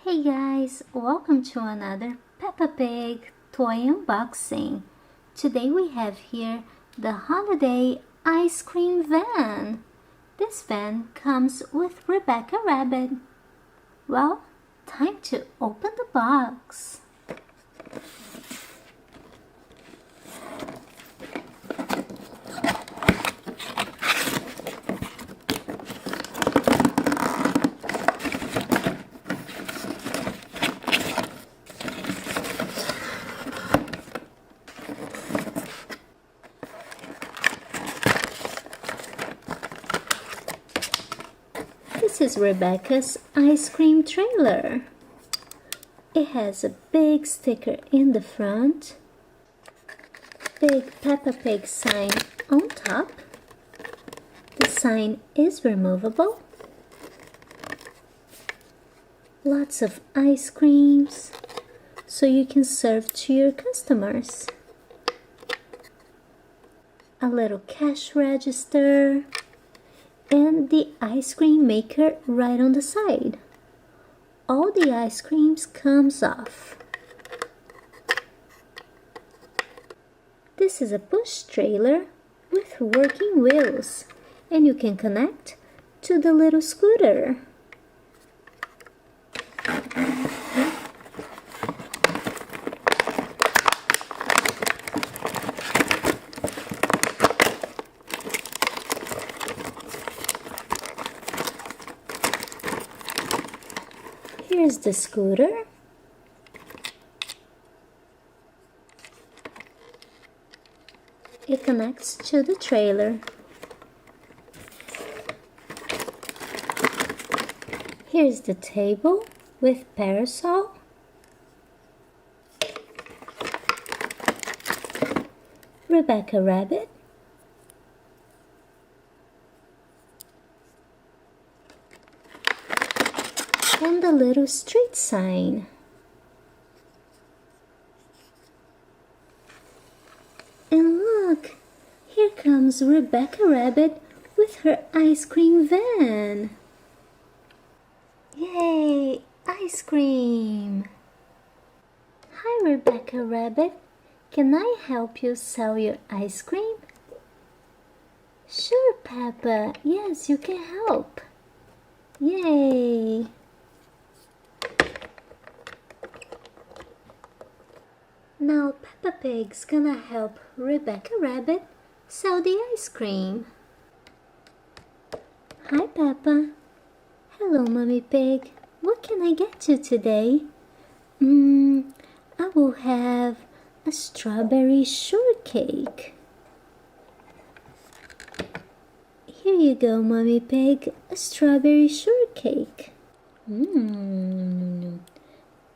Hey guys, welcome to another Peppa Pig toy unboxing. Today we have here the holiday ice cream van. This van comes with Rebecca Rabbit. Well, time to open the box. This is Rebecca's ice cream trailer. It has a big sticker in the front, big Peppa Pig sign on top. The sign is removable. Lots of ice creams so you can serve to your customers. A little cash register. And the ice cream maker right on the side. All the ice creams comes off. This is a push trailer with working wheels, and you can connect to the little scooter. Here's the scooter. It connects to the trailer. Here's the table with parasol. Rebecca Rabbit. And the little street sign. And look, here comes Rebecca Rabbit with her ice cream van. Yay, ice cream! Hi Rebecca Rabbit, can I help you sell your ice cream? Sure Peppa, yes you can help. Yay! Now Peppa Pig's gonna help Rebecca Rabbit sell the ice cream. Hi Peppa. Hello Mummy Pig. What can I get you today? I will have a strawberry shortcake. Here you go Mummy Pig, a strawberry shortcake.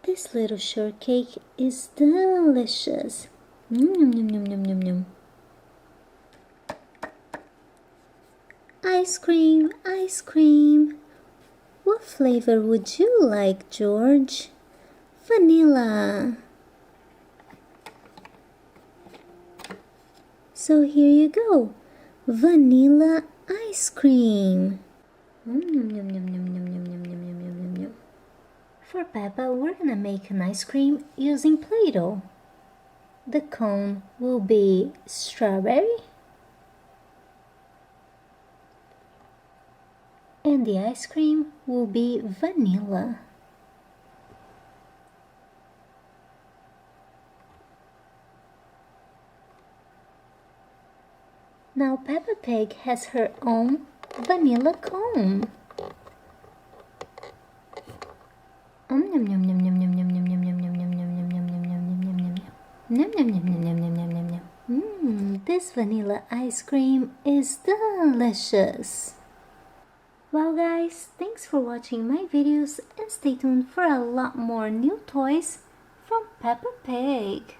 This little shortcake is delicious. Ice cream, ice cream. What flavor would you like, George? Vanilla. So here you go. Vanilla ice cream. For Peppa, we're gonna make an ice cream using PlayDough. The cone will be strawberry, and the ice cream will be vanilla. Now Peppa Pig has her own vanilla cone. This vanilla ice cream is delicious. Well guys, thanks for watching my videos and stay tuned for a lot more new toys from Peppa Pig.